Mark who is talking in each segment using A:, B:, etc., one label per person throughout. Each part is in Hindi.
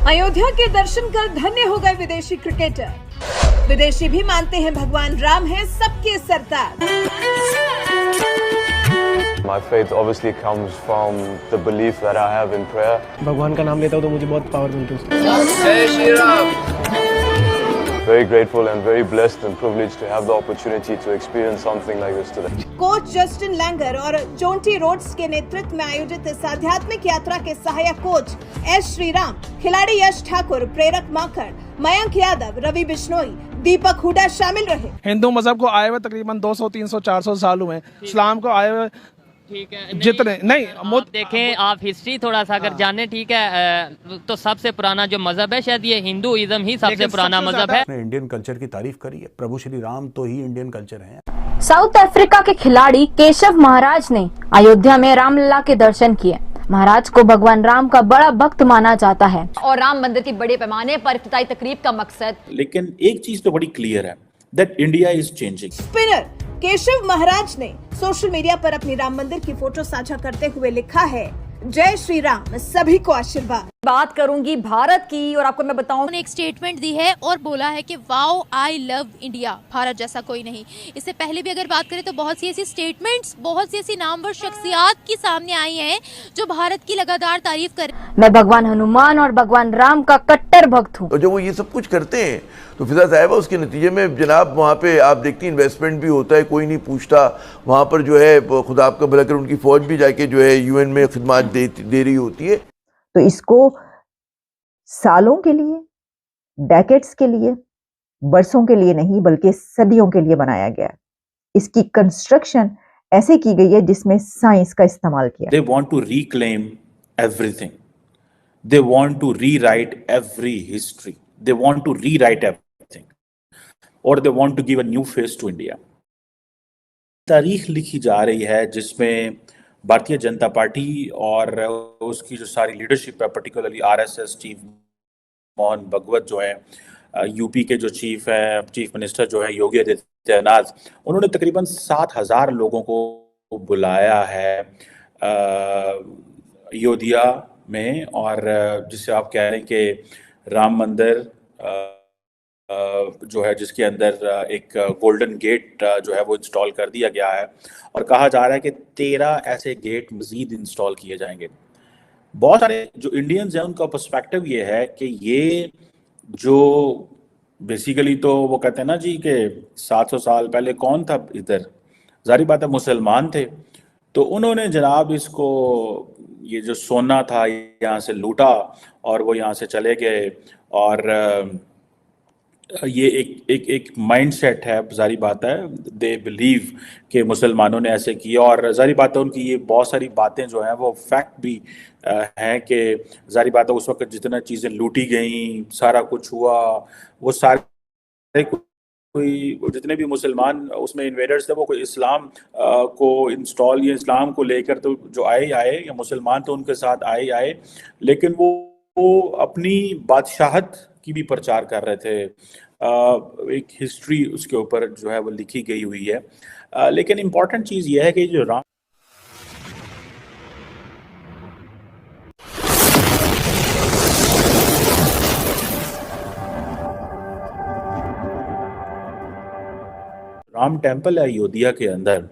A: अयोध्या के दर्शन कर धन्य हो गए विदेशी क्रिकेटर। विदेशी भी मानते हैं भगवान राम है सबके सरताज।
B: My faith obviously comes from the belief that I have in prayer.
C: भगवान का नाम लेता हूँ तो मुझे बहुत पावर मिलती है।
B: जय Shri Ram. Very grateful and very blessed and privileged to have the opportunity to experience something like this today.
A: Coach Justin Langer और जोंटी रोड्स के नेतृत्व में आयोजित इस आध्यात्मिक यात्रा के सहायक कोच एस श्रीराम, खिलाड़ी यश ठाकुर, प्रेरक माखड़, मयंक यादव, रवि बिश्नोई, दीपक हुडा शामिल रहे।
C: हिंदू मजहब को आए हुए तकरीबन 200, 300, 400 साल हुए। इस्लाम को आए हुए
D: ठीक है,
C: जितने नहीं
D: आप देखें, आप हिस्ट्री थोड़ा सा अगर जाने, ठीक है, तो सबसे पुराना जो मजहब है शायद ये हिंदुइज्म ही सबसे पुराना मजहब है।
E: इंडियन कल्चर की तारीफ करी है, प्रभु श्री राम तो ही इंडियन कल्चर है।
F: साउथ अफ्रीका के खिलाड़ी केशव महाराज ने अयोध्या में रामलला के दर्शन किए। महाराज को भगवान राम का बड़ा भक्त माना जाता है
G: और राम मंदिर की बड़े पैमाने पर इफ्तिताई तकरीब का मकसद।
H: लेकिन एक चीज तो बड़ी क्लियर है, that India is changing.
A: Spinner Keshav Maharaj ने सोशल मीडिया पर अपनी राम मंदिर की फोटो साझा करते हुए लिखा है, जय श्री राम, सभी को आशीर्वाद।
G: बात करूंगी भारत की और आपको मैं बताऊं,
I: उन्होंने एक स्टेटमेंट दी है और बोला है कि wow I love India, Bharat जैसा कोई नहीं। इससे पहले भी अगर बात करें तो बहुत सी ऐसी स्टेटमेंट्स, बहुत सी ऐसी नामवर शख्सियात की सामने आई हैं जो भारत की लगातार तारीफ कर।
F: मैं भगवान हनुमान और भगवान राम का कट्टर भक्त हूँ।
J: और जब वो ये सब कुछ करते हैं तो फिजा साहिबा उसके नतीजे में जनाब वहाँ पे आप देखती हैं इन्वेस्टमेंट भी होता है, कोई नहीं पूछता। वहाँ पर जो है खुदा आपका भला करे उनकी फौज भी जाके जो है यूएन में खिदमत दे रही होती है।
K: तो इसको सालों के लिए, डेकेड्स के लिए, बरसों के लिए नहीं बल्कि सदियों के लिए बनाया गया है। इसकी कंस्ट्रक्शन ऐसे की गई है जिसमें साइंस का इस्तेमाल किया।
H: They want to reclaim everything. They want to rewrite every history. They want to rewrite everything. Or they want to give a new face to India. तारीख लिखी जा रही है जिसमें भारतीय जनता पार्टी और उसकी जो सारी लीडरशिप है, पर्टिकुलरली आरएसएस चीफ मोहन भगवत जो है, यूपी के जो चीफ मिनिस्टर जो है योगी आदित्यनाथ, उन्होंने तकरीबन 7,000 लोगों को बुलाया है अयोध्या में, और जिसे आप कह रहे हैं कि राम मंदिर जो है जिसके अंदर एक गोल्डन गेट जो है वो इंस्टॉल कर दिया गया है, और कहा जा रहा है कि 13 ऐसे गेट मजीद इंस्टॉल किए जाएंगे। बहुत सारे जो इंडियंस हैं उनका पर्सपेक्टिव ये है कि ये जो बेसिकली तो वो कहते हैं ना जी कि 700 साल पहले कौन था इधर, जाहिर बात है मुसलमान थे, तो उन्होंने जनाब इसको ये जो सोना था यहाँ से लूटा और वो यहाँ से चले गए, और ये एक माइंडसेट है। जारी बात है दे बिलीव कि मुसलमानों ने ऐसे किया, और जारी बात है उनकी ये बहुत सारी बातें जो हैं वो फैक्ट भी हैं कि जारी बात है उस वक्त जितना चीज़ें लूटी गई, सारा कुछ हुआ, वो सारे कोई जितने भी मुसलमान उसमें इन्वेडर्स थे वो कोई इस्लाम को इंस्टॉल या इस्लाम को लेकर तो जो आए या मुसलमान तो उनके साथ आए, लेकिन वो अपनी बादशाहत की भी प्रचार कर रहे थे। एक हिस्ट्री उसके ऊपर जो है वो लिखी गई हुई है। लेकिन इम्पॉर्टेंट चीज़ यह है कि जो राम टेम्पल है अयोध्या के अंदर,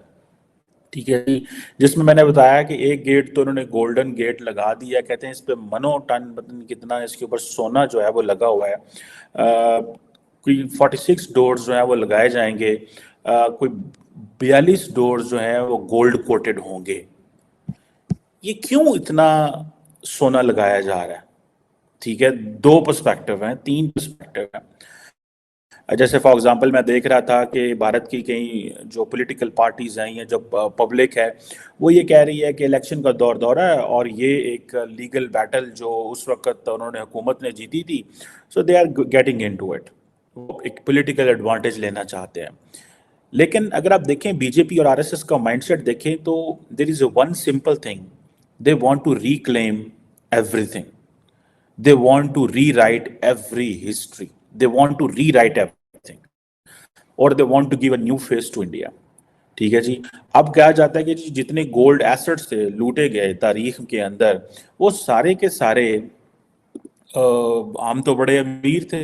H: ठीक है जी, जिसमें मैंने बताया कि एक गेट तो उन्होंने गोल्डन गेट लगा दिया, कहते हैं इस पे मनो टन पता नहीं कितना इसके ऊपर सोना जो है वो लगा हुआ है। कोई 46 डोर्स जो है वो लगाए जाएंगे, कोई 42 डोर्स जो है वो गोल्ड कोटेड होंगे। ये क्यों इतना सोना लगाया जा रहा है? ठीक है, 2 पर्सपेक्टिव हैं, 3 पर्सपेक्टिव हैं। जैसे फॉर एग्जांपल मैं देख रहा था कि भारत की कई जो पॉलिटिकल पार्टीज हैं या जो पब्लिक है वो ये कह रही है कि इलेक्शन का दौर है और ये एक लीगल बैटल जो उस वक्त उन्होंने हुकूमत ने जीती थी, so they are getting into it, एक पॉलिटिकल एडवांटेज लेना चाहते हैं। लेकिन अगर आप देखें बीजेपी और आरएसएस का माइंडसेट देखें तो there is one simple thing, they want to reclaim everything, they want to rewrite every history, they want to rewrite everything or they want to give a new face to India। ठीक है जी। अब कहा जाता है कि जितने गोल्ड एसेट्स थे लूटे गए तारीख के अंदर, वो सारे के सारे हम तो बड़े अमीर थे,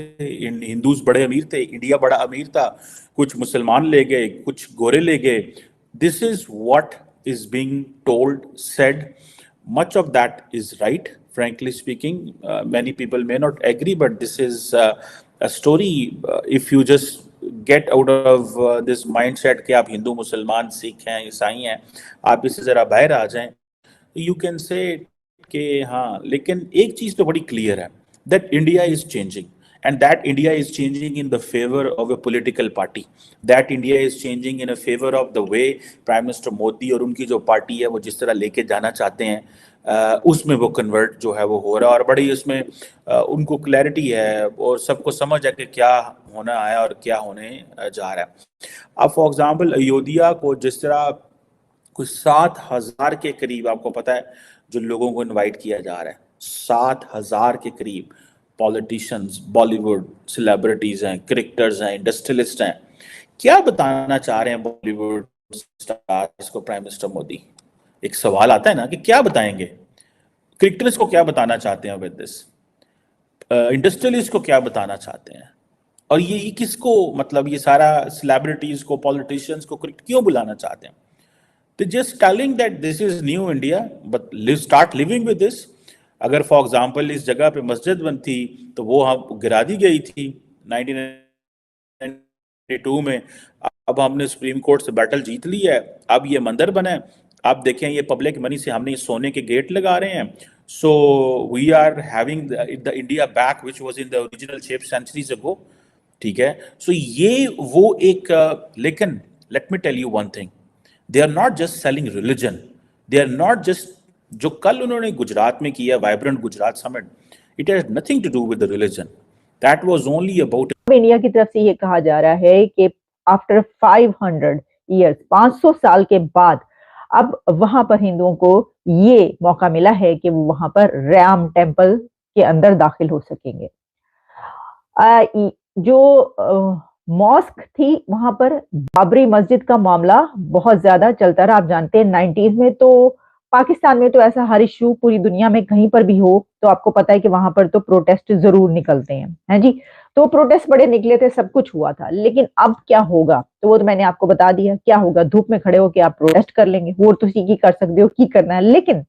H: हिंदूज बड़े अमीर थे, इंडिया बड़ा अमीर था, कुछ मुसलमान ले गए, कुछ गोरे ले गए. This is what is being told, said. Much of that is right, frankly speaking. Many people may not agree, but this is a story. If you just get out of this mindset कि आप हिंदू, मुसलमान, सिख हैं, ईसाई हैं, आप इससे ज़रा बाहर आ जाएं, you can say कि हाँ. लेकिन एक चीज़ तो बड़ी क्लियर है, that India is changing, and that India is changing in the favor of a political party. That India is changing in a favor of the way Prime Minister Modi और उनकी जो पार्टी है वो जिस तरह लेके जाना चाहते हैं, उसमें वो कन्वर्ट जो है वो हो रहा है. और बड़ी उसमें उनको क्लैरिटी है और सबको समझ है कि क्या होना है और क्या होने जा रहा है. अब फॉर एग्जांपल अयोध्या को जिस तरह कुछ 7,000 के करीब, आपको पता है, जो लोगों को इनवाइट किया जा रहा है, 7,000 के करीब पॉलिटिशियंस, बॉलीवुड सेलिब्रिटीज हैं, क्रिकेटर्स हैं, इंडस्ट्रियलिस्ट हैं. क्या बताना चाह रहे हैं बॉलीवुड स्टार्स को प्राइम मिनिस्टर मोदी? एक सवाल आता है ना कि क्या बताएंगे. क्रिकेटर्स को क्या बताना चाहते हैं विद दिस, इंडस्ट्रियलिस्ट को क्या बताना चाहते हैं, और ये किसको, मतलब ये सारा सेलिब्रिटीज को, पॉलिटिशियंस को क्यों बुलाना चाहते हैं? तो just telling that this is new India, but start living with this. अगर फॉर एग्जांपल इस जगह पे मस्जिद बनती तो वो हम गिरा दी गई थी 1992 में. अब हमने सुप्रीम कोर्ट से बैटल जीत ली है, अब ये मंदिर बना है. आप देखें, ये पब्लिक मनी से हमने सोने के गेट लगा रहे हैं. So we are having the India back which was in the original shape centuries ago. ठीक है, सो ये वो एक, लेकिन let me tell you one thing, they are not just selling religion, they are not just, जो कल उन्होंने गुजरात में किया vibrant Gujarat summit, it has nothing to do with the religion, that was only about.
K: India की तरफ से ये कहा जा रहा है कि आफ्टर 500 ईयर्स, 500 साल के बाद अब वहां पर हिंदुओं को ये मौका मिला है कि वो वहां पर राम टेम्पल के अंदर दाखिल हो सकेंगे. जो मॉस्क थी वहां पर, बाबरी मस्जिद का मामला बहुत ज्यादा चलता रहा. आप जानते हैं 90s में तो पाकिस्तान में तो ऐसा हर इशू पूरी दुनिया में कहीं पर भी हो तो आपको पता है कि वहां पर तो प्रोटेस्ट जरूर निकलते हैं जी. तो प्रोटेस्ट बड़े निकले थे, सब कुछ हुआ था. लेकिन अब क्या होगा, तो वो तो मैंने आपको बता दिया क्या होगा. धूप में खड़े होकर आप प्रोटेस्ट कर लेंगे, वो तो की कर सकते हो, की करना है. लेकिन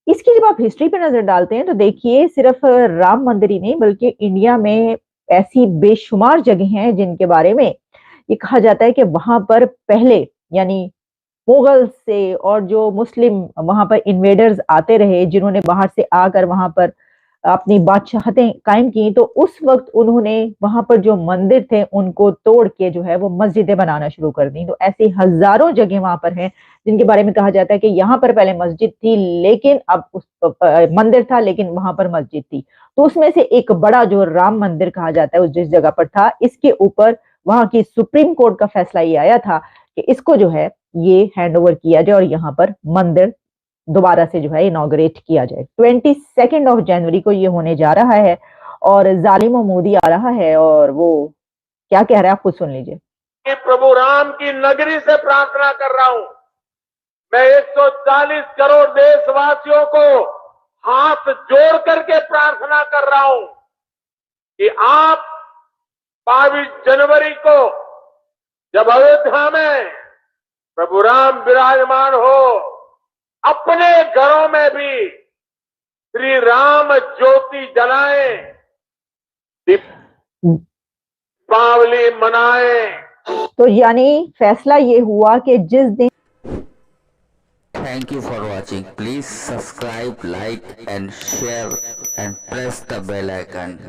K: इसकी जब आप हिस्ट्री पे नजर डालते हैं तो देखिए, सिर्फ राम मंदिर ही नहीं बल्कि इंडिया में ऐसी बेशुमार जगह हैं जिनके बारे में ये कहा जाता है कि वहां पर पहले, यानी मुगल से और जो मुस्लिम वहां पर इन्वेडर्स आते रहे, जिन्होंने बाहर से आकर वहां पर अपनी बादशाहतें कायम की, तो उस वक्त उन्होंने वहां पर जो मंदिर थे उनको तोड़ के जो है वो मस्जिदें बनाना शुरू कर दी. तो ऐसी हजारों जगह वहां पर हैं जिनके बारे में कहा जाता है कि यहाँ पर पहले मस्जिद थी, लेकिन अब उस मंदिर था लेकिन वहां पर मस्जिद थी. तो उसमें से एक बड़ा जो राम मंदिर कहा जाता है उस जिस जगह पर था, इसके ऊपर वहां की सुप्रीम कोर्ट का फैसला ये आया था कि इसको जो है ये हैंड ओवर किया जाए और यहाँ पर मंदिर दोबारा से जो है इनॉग्रेट किया जाए. 22 जनवरी को ये होने जा रहा है और जालिम मोदी आ रहा है और वो क्या कह रहा है आप खुद सुन लीजिए.
L: कि प्रभु राम की नगरी से प्रार्थना कर रहा हूं, मैं 140 करोड़ देशवासियों को हाथ जोड़ करके प्रार्थना कर रहा हूं कि आप 22 जनवरी को जब अयोध्या में प्रभु राम विराजमान हो, अपने घरों में भी श्री राम ज्योति जलाएं, दीपावली मनाएं.
K: तो यानी फैसला ये हुआ कि जिस दिन.
M: Thank you for watching. Please subscribe, like and share and press the bell icon.